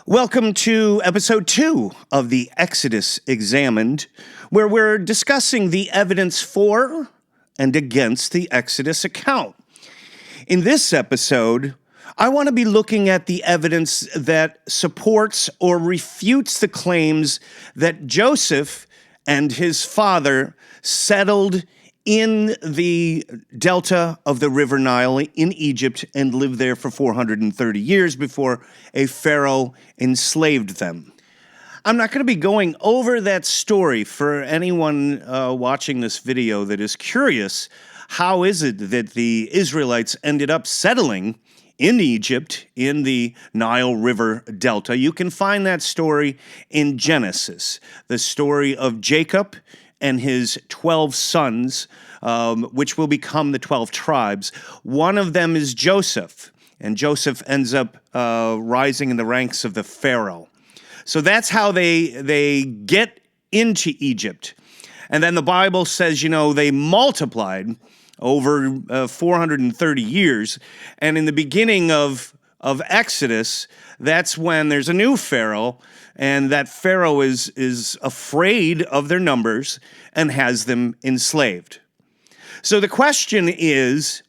Welcome to episode 2 of the Exodus Examined, where we're discussing the evidence for and against the Exodus account. In this episode, I want to be looking at the evidence that supports or refutes the claims that Joseph and his father settled in the delta of the River Nile in Egypt and lived there for 430 years before a pharaoh enslaved them. I'm not going to be going over that story for anyone watching this video that is curious. How is it that the Israelites ended up settling in Egypt in the Nile River Delta? You can find that story in Genesis, the story of Jacob and his 12 sons, which will become the 12 tribes. One of them is Joseph, and Joseph ends up rising in the ranks of the Pharaoh. So that's how they get into Egypt. And then the Bible says, they multiplied over 430 years. And in the beginning of Exodus, that's when there's a new Pharaoh, and that Pharaoh is afraid of their numbers and has them enslaved. So the question is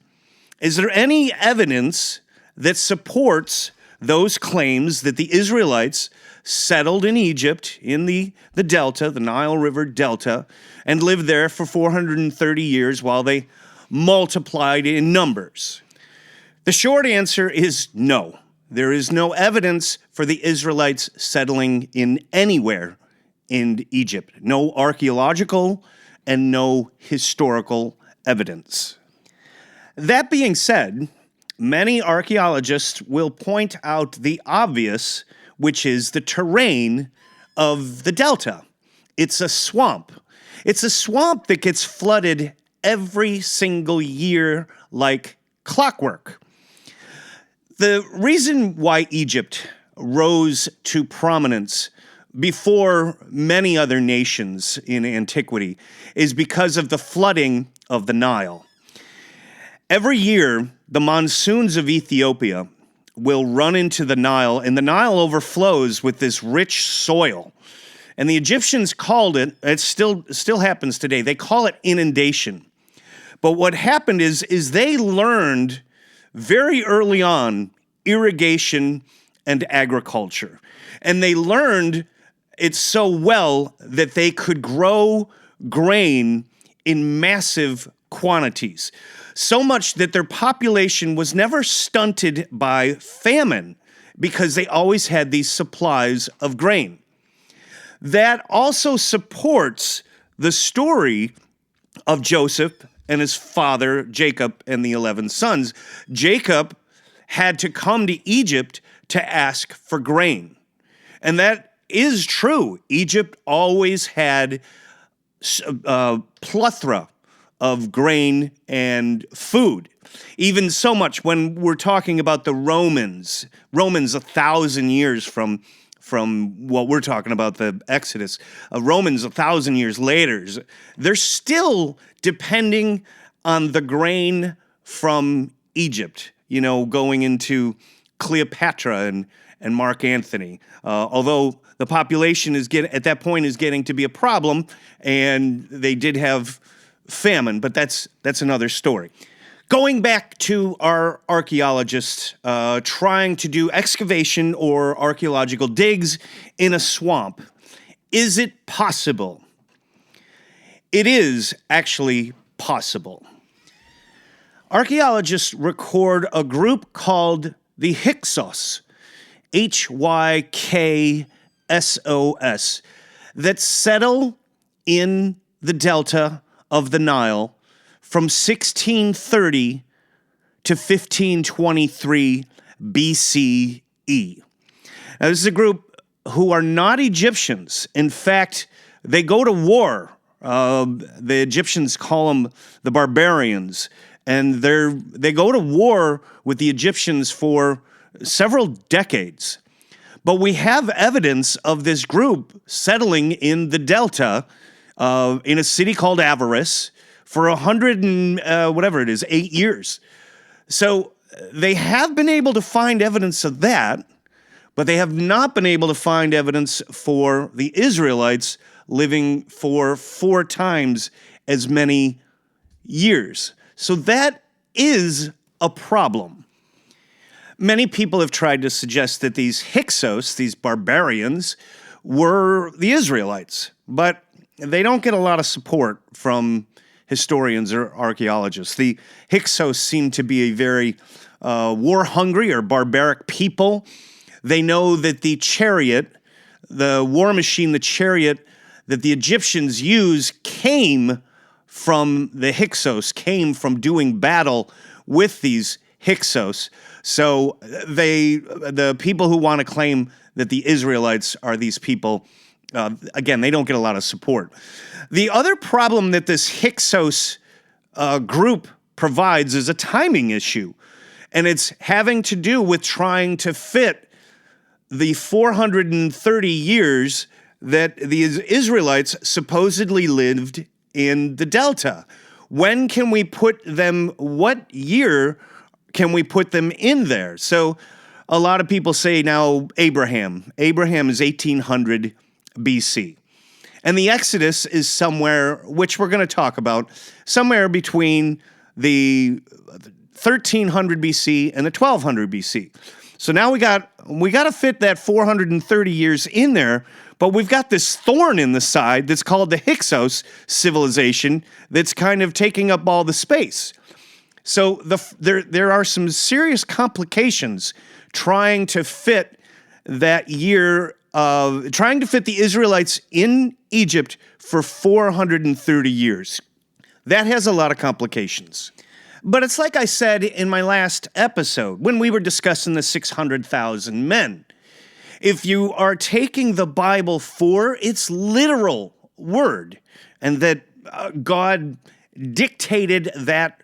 there any evidence that supports those claims that the Israelites settled in Egypt in the Delta, the Nile River Delta, and lived there for 430 years while they multiplied in numbers? The short answer is no. There is no evidence for the Israelites settling in anywhere in Egypt. No archaeological and no historical evidence. That being said, many archaeologists will point out the obvious, which is the terrain of the Delta. It's a swamp. It's a swamp that gets flooded every single year like clockwork. The reason why Egypt rose to prominence before many other nations in antiquity is because of the flooding of the Nile. Every year, the monsoons of Ethiopia will run into the Nile, and the Nile overflows with this rich soil. And the Egyptians called it still happens today, they call it inundation. But what happened is they learned very early on irrigation and agriculture. And they learned it so well that they could grow grain in massive quantities. So much that their population was never stunted by famine because they always had these supplies of grain. That also supports the story of Joseph and his father, Jacob, and the 11 sons. Jacob had to come to Egypt to ask for grain. And that is true. Egypt always had a plethora of grain and food. Even so much when we're talking about the Romans 1,000 years from what we're talking about, the Exodus, Romans 1,000 years later, they're still depending on the grain from Egypt, going into Cleopatra and Mark Antony. Although the population at that point is getting to be a problem, and they did have famine, but that's another story. Going back to our archaeologists trying to do excavation or archaeological digs in a swamp, is it possible? It is actually possible. Archaeologists record a group called the Hyksos, Hyksos, that settle in the delta of the Nile from 1630 to 1523 BCE. Now, this is a group who are not Egyptians. In fact, they go to war. The Egyptians call them the barbarians, and they go to war with the Egyptians for several decades. But we have evidence of this group settling in the Delta in a city called Avaris for 8 years. So they have been able to find evidence of that, but they have not been able to find evidence for the Israelites living for 4 times as many years. So that is a problem. Many people have tried to suggest that these Hyksos, these barbarians, were the Israelites, but they don't get a lot of support from historians or archaeologists. The Hyksos seem to be a very war-hungry or barbaric people. They know that the chariot, the war machine, the chariot that the Egyptians used came from the Hyksos, came from doing battle with these Hyksos. So the people who want to claim that the Israelites are these people, again, they don't get a lot of support. The other problem that this Hyksos group provides is a timing issue, and it's having to do with trying to fit the 430 years that the Israelites supposedly lived in the Delta. When can we put them, what year can we put them in there? So a lot of people say now Abraham. Abraham is 1800 BC. And the Exodus is somewhere, which we're going to talk about, somewhere between the 1300 BC and the 1200 BC. So now we got to fit that 430 years in there, but we've got this thorn in the side that's called the Hyksos civilization that's kind of taking up all the space. So there are some serious complications trying to fit that year of trying to fit the Israelites in Egypt for 430 years. That has a lot of complications. But it's like I said in my last episode when we were discussing the 600,000 men. If you are taking the Bible for its literal word, and that God dictated that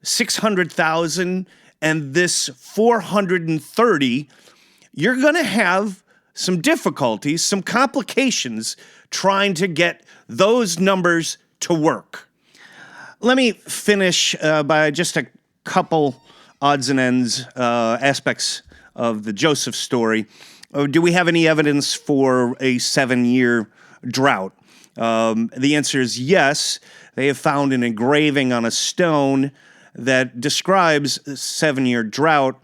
600,000 and this 430, you're going to have some difficulties, some complications trying to get those numbers to work. Let me finish by just a couple odds and ends aspects of the Joseph story. Do we have any evidence for a 7-year drought? The answer is yes. They have found an engraving on a stone that describes a 7-year drought.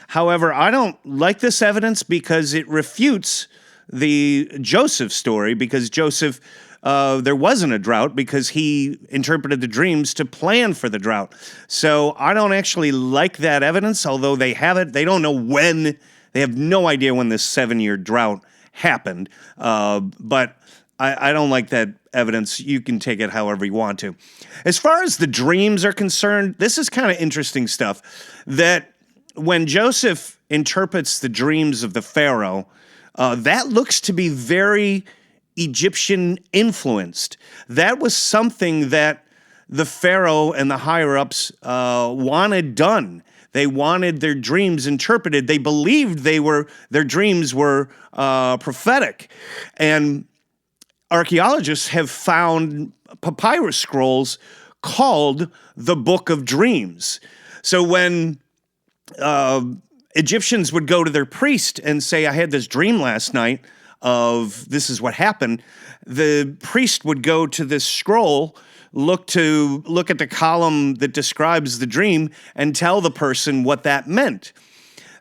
However, I don't like this evidence because it refutes the Joseph story, because Joseph, there wasn't a drought because he interpreted the dreams to plan for the drought. So I don't actually like that evidence, although they have it. They don't know when. They have no idea when this 7-year drought happened. But I don't like that evidence. You can take it however you want to. As far as the dreams are concerned, this is kind of interesting stuff, that when Joseph interprets the dreams of the Pharaoh, that looks to be very Egyptian influenced. That was something that the Pharaoh and the higher-ups wanted done. They wanted their dreams interpreted. They believed their dreams were prophetic. And archaeologists have found papyrus scrolls called the Book of Dreams. So when Egyptians would go to their priest and say, I had this dream last night of this is what happened, the priest would go to this scroll, look at the column that describes the dream, and tell the person what that meant.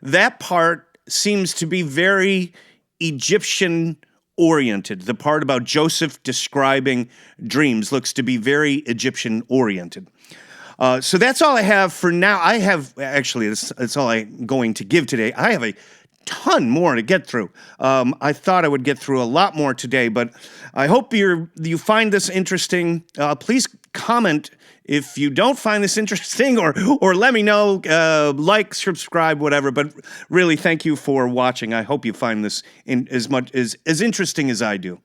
That part seems to be very Egyptian-oriented. The part about Joseph describing dreams looks to be very Egyptian-oriented. So that's all I have for now. That's all I'm going to give today. I have a ton more to get through. I thought I would get through a lot more today, but I hope you find this interesting. Please comment if you don't find this interesting, or let me know. Like, subscribe, whatever. But really, thank you for watching. I hope you find this as interesting as I do.